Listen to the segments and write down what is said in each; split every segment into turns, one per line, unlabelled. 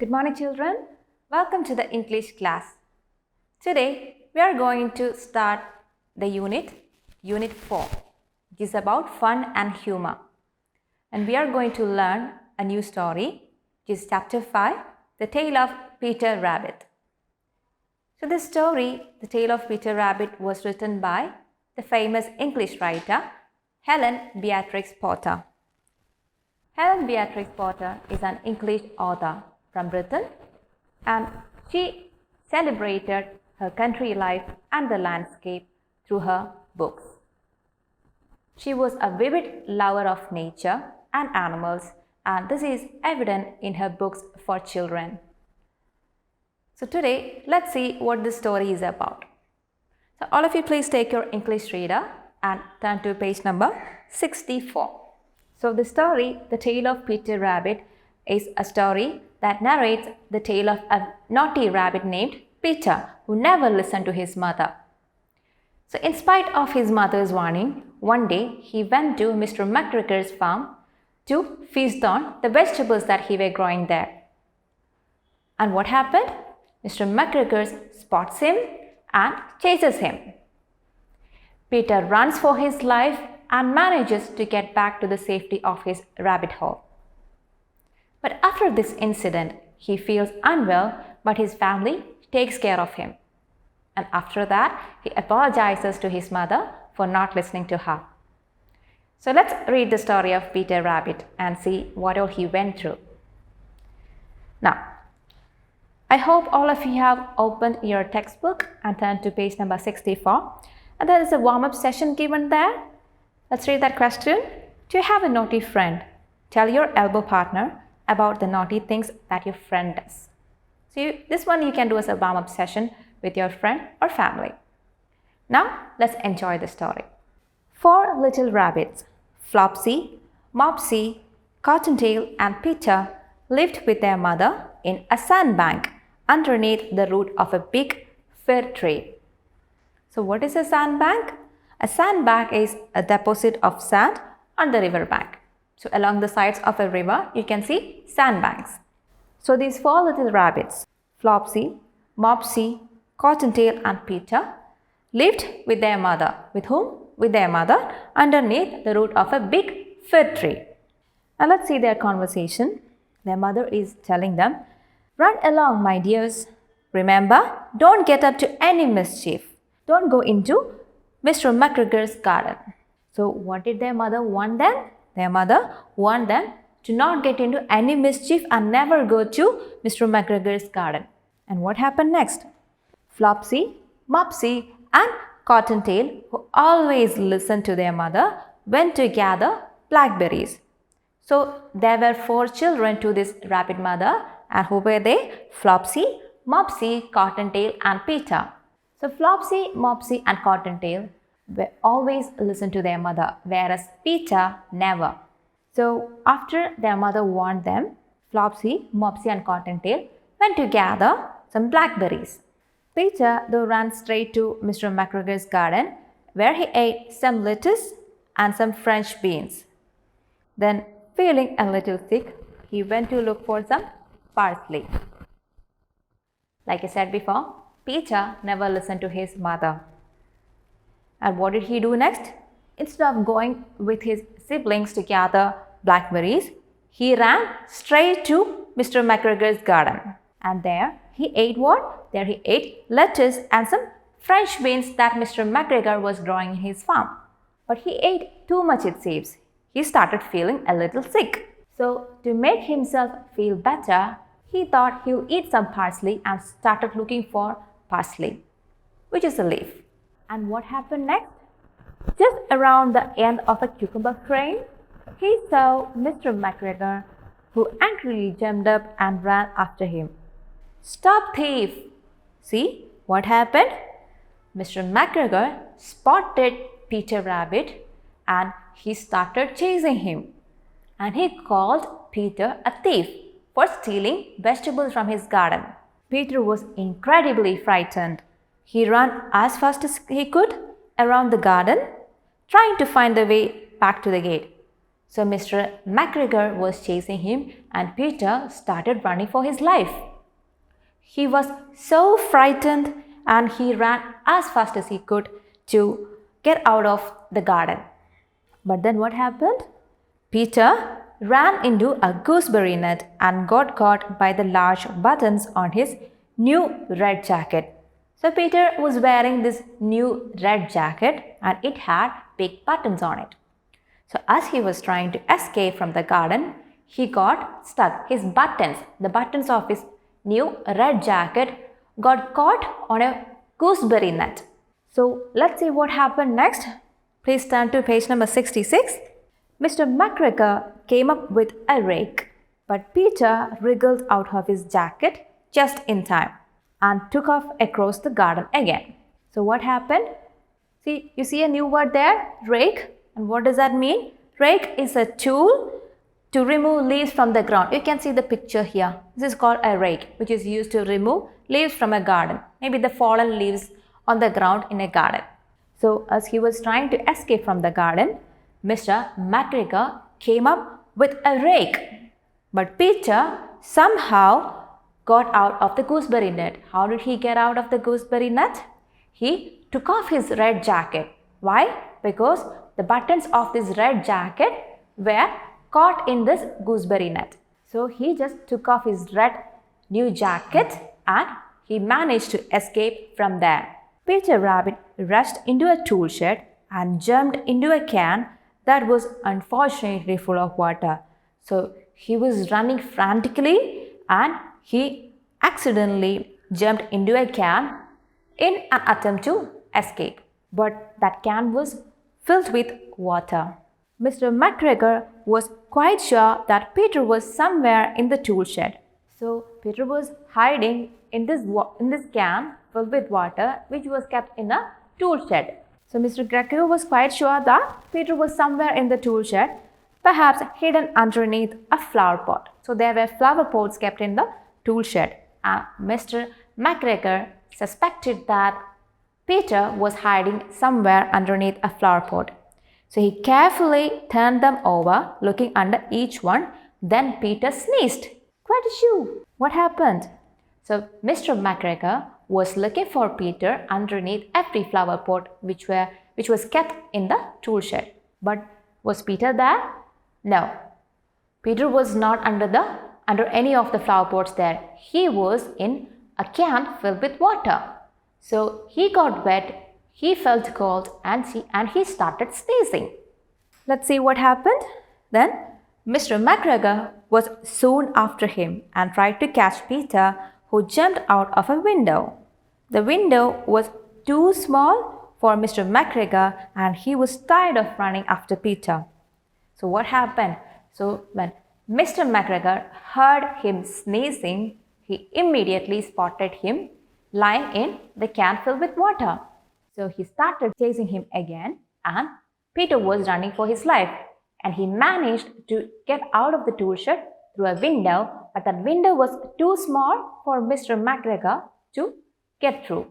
Good morning, children. Welcome to the English class. Today, we are going to start the Unit 4, which is about fun and humor. And we are going to learn a new story, which is Chapter 5, The Tale of Peter Rabbit. So this story, The Tale of Peter Rabbit, was written by the famous English writer, Helen Beatrix Potter. Helen Beatrix Potter is an English author from Britain, and she celebrated her country life and the landscape through her books. She was a vivid lover of nature and animals, and this is evident in her books for children. So today, let's see what this story is about. So all of you please take your English reader and turn to page number 64. So the story, The Tale of Peter Rabbit, is a story that narrates the tale of a naughty rabbit named Peter who never listened to his mother. So in spite of his mother's warning, one day he went to Mr. McGregor's farm to feast on the vegetables that he were growing there. And what happened? Mr. McGregor spots him and chases him. Peter runs for his life and manages to get back to the safety of his rabbit hole. But after this incident, he feels unwell, but his family takes care of him. And after that, he apologizes to his mother for not listening to her. So let's read the story of Peter Rabbit and see what all he went through. Now, I hope all of you have opened your textbook and turned to page number 64. And there is a warm-up session given there. Let's read that question. Do you have a naughty friend? Tell your elbow partner about the naughty things that your friend does. So this one you can do as a warm-up session with your friend or family. Now let's enjoy the story. 4 little rabbits, Flopsy, Mopsy, Cottontail and Peter, lived with their mother in a sandbank underneath the root of a big fir tree. So what is a sandbank? A sandbank is a deposit of sand on the river bank. So along the sides of a river, you can see sandbanks. So these 4 little rabbits, Flopsy, Mopsy, Cottontail and Peter, lived with their mother. With whom? With their mother underneath the root of a big fir tree. Now let's see their conversation. Their mother is telling them, "Run along, my dears. Remember, don't get up to any mischief. Don't go into Mr. McGregor's garden." So what did their mother warn them? Their mother warned them to not get into any mischief and never go to Mr. McGregor's garden. And what happened next? Flopsy, Mopsy and Cottontail, who always listened to their mother, went to gather blackberries. So there were 4 children to this rabbit mother, and who were they? Flopsy, Mopsy, Cottontail and Peter. So Flopsy, Mopsy and Cottontail always listened to their mother, whereas Peter never. So after their mother warned them, Flopsy, Mopsy and Cottontail went to gather some blackberries. Peter though ran straight to Mr. McGregor's garden, where he ate some lettuce and some French beans. Then, feeling a little sick, he went to look for some parsley. Like I said before, Peter never listened to his mother. And what did he do next? Instead of going with his siblings to gather blackberries, he ran straight to Mr. McGregor's garden. And there he ate what? There he ate lettuce and some French beans that Mr. McGregor was growing in his farm. But he ate too much, it seems. He started feeling a little sick. So to make himself feel better, he thought he'll eat some parsley and started looking for parsley, which is a leaf. And what happened next? Just around the end of a cucumber crane, he saw Mr. McGregor, who angrily jumped up and ran after him. "Stop, thief!" See what happened? Mr. McGregor spotted Peter Rabbit and he started chasing him. And he called Peter a thief for stealing vegetables from his garden. Peter was incredibly frightened. He ran as fast as he could around the garden, trying to find the way back to the gate. So Mr. McGregor was chasing him and Peter started running for his life. He was so frightened and he ran as fast as he could to get out of the garden. But then what happened? Peter ran into a gooseberry net and got caught by the large buttons on his new red jacket. So Peter was wearing this new red jacket and it had big buttons on it. So as he was trying to escape from the garden, he got stuck. His buttons, the buttons of his new red jacket got caught on a gooseberry net. So let's see what happened next. Please turn to page number 66. Mr. McGregor came up with a rake, but Peter wriggled out of his jacket just in time and took off across the garden again. So what happened? See, you see a new word there, rake. And what does that mean? Rake is a tool to remove leaves from the ground. You can see the picture here. This is called a rake, which is used to remove leaves from a garden. Maybe the fallen leaves on the ground in a garden. So as he was trying to escape from the garden, Mr. McGregor came up with a rake. But Peter somehow got out of the gooseberry net. How did he get out of the gooseberry net? He took off his red jacket. Why? Because the buttons of this red jacket were caught in this gooseberry net. So he just took off his red new jacket and he managed to escape from there. Peter Rabbit rushed into a tool shed and jumped into a can that was unfortunately full of water. So he was running frantically and he accidentally jumped into a can in an attempt to escape. But that can was filled with water. Mr. McGregor was quite sure that Peter was somewhere in the tool shed. So Peter was hiding in this can filled with water which was kept in a tool shed. So Mr. McGregor was quite sure that Peter was somewhere in the tool shed, perhaps hidden underneath a flower pot. So there were flower pots kept in the tool shed. And Mr. McGregor suspected that Peter was hiding somewhere underneath a flower pot. So he carefully turned them over, looking under each one. Then Peter sneezed. Quite a shoo! What happened? So Mr. McGregor was looking for Peter underneath every flower pot which was kept in the tool shed. But was Peter there? No. Peter was not under any of the flower pots there. He was in a can filled with water. So he got wet, he felt cold and he started sneezing. Let's see what happened. Then Mr. McGregor was soon after him and tried to catch Peter, who jumped out of a window. The window was too small for Mr. McGregor and he was tired of running after Peter. So what happened? So when Mr. McGregor heard him sneezing, he immediately spotted him lying in the can filled with water. So he started chasing him again and Peter was running for his life and he managed to get out of the tool shed through a window, but that window was too small for Mr. McGregor to get through.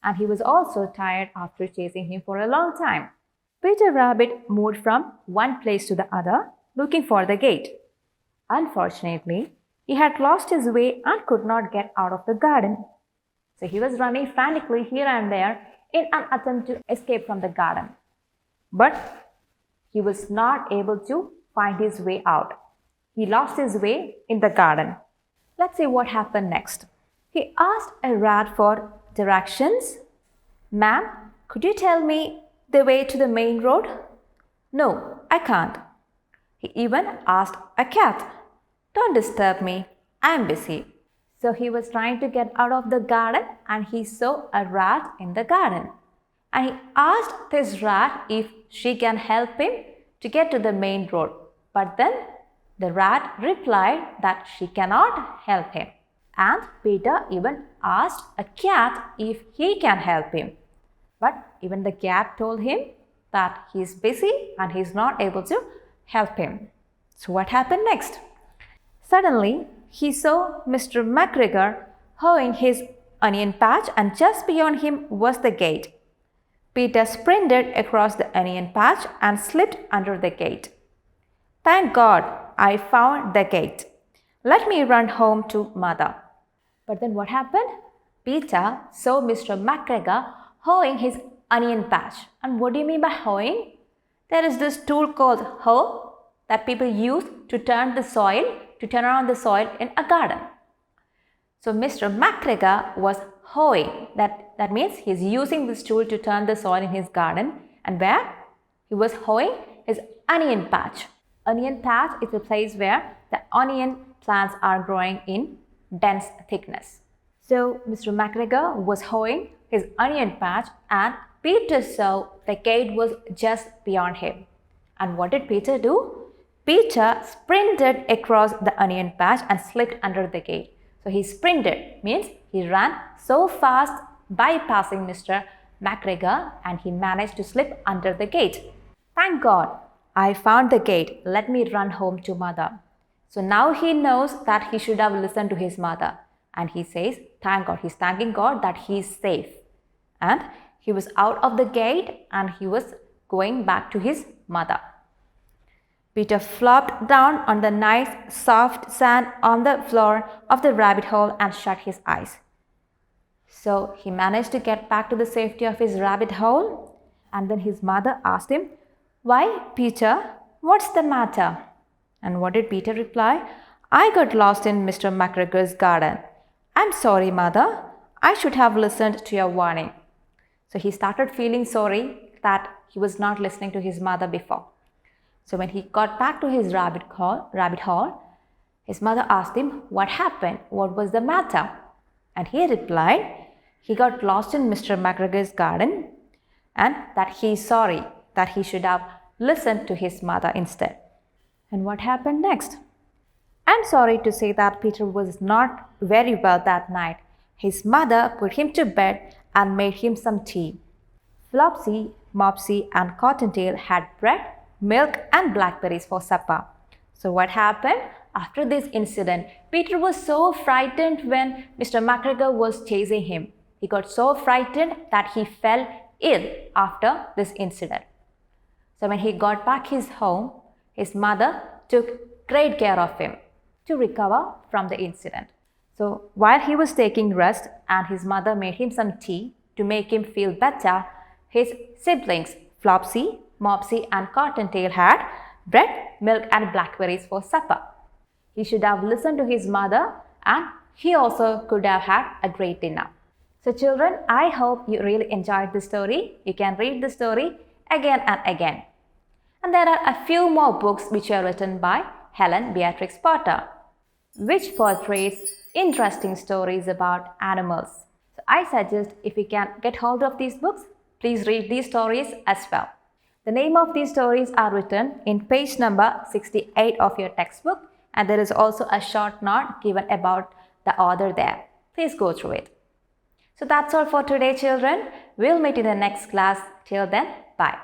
And he was also tired after chasing him for a long time. Peter Rabbit moved from one place to the other looking for the gate. Unfortunately, he had lost his way and could not get out of the garden. So he was running frantically here and there in an attempt to escape from the garden. But he was not able to find his way out. He lost his way in the garden. Let's see what happened next. He asked a rat for directions. Ma'am, could you tell me the way to the main road? No, I can't. He even asked a cat. Don't disturb me, I'm busy. So he was trying to get out of the garden and he saw a rat in the garden. And he asked this rat if she can help him to get to the main road. But then the rat replied that she cannot help him. And Peter even asked a cat if he can help him. But even the cat told him that he is busy and he is not able to help him. So what happened next? Suddenly, he saw Mr. McGregor hoeing his onion patch and just beyond him was the gate. Peter sprinted across the onion patch and slipped under the gate. Thank God I found the gate. Let me run home to mother. But then what happened? Peter saw Mr. McGregor hoeing his onion patch. And what do you mean by hoeing? There is this tool called hoe that people use to turn around the soil in a garden. So Mr. McGregor was hoeing. That means he's using this tool to turn the soil in his garden. And where? He was hoeing his onion patch. Onion patch is a place where the onion plants are growing in dense thickness. So Mr. McGregor was hoeing his onion patch and Peter saw the gate was just beyond him. And what did Peter do? Peter sprinted across the onion patch and slipped under the gate. So he sprinted, means he ran so fast bypassing Mr. McGregor and he managed to slip under the gate. Thank God, I found the gate. Let me run home to mother. So now he knows that he should have listened to his mother. And he says, thank God, he's thanking God that he's safe. And he was out of the gate and he was going back to his mother. Peter flopped down on the nice soft sand on the floor of the rabbit hole and shut his eyes. So he managed to get back to the safety of his rabbit hole. And then his mother asked him, "Why, Peter, what's the matter?" And what did Peter reply? "I got lost in Mr. McGregor's garden. I'm sorry, mother. I should have listened to your warning." So he started feeling sorry that he was not listening to his mother before. So when he got back to his rabbit hole, his mother asked him what happened, what was the matter? And he replied, he got lost in Mr. McGregor's garden and that he is sorry that he should have listened to his mother instead. And what happened next? I'm sorry to say that Peter was not very well that night. His mother put him to bed and made him some tea. Flopsy, Mopsy and Cottontail had bread, milk and blackberries for supper. So what happened? After this incident, Peter was so frightened when Mr. McGregor was chasing him. He got so frightened that he fell ill after this incident. So when he got back his home, his mother took great care of him to recover from the incident. So while he was taking rest and his mother made him some tea to make him feel better, his siblings Flopsy, Mopsy and Cottontail had bread, milk and blackberries for supper. He should have listened to his mother and he also could have had a great dinner. So children, I hope you really enjoyed the story. You can read the story again and again. And there are a few more books which are written by Helen Beatrix Potter, which portrays interesting stories about animals. So I suggest if you can get hold of these books, please read these stories as well. The name of these stories are written in page number 68 of your textbook and there is also a short note given about the author there. Please go through it. So that's all for today, children. We'll meet in the next class. Till then, bye.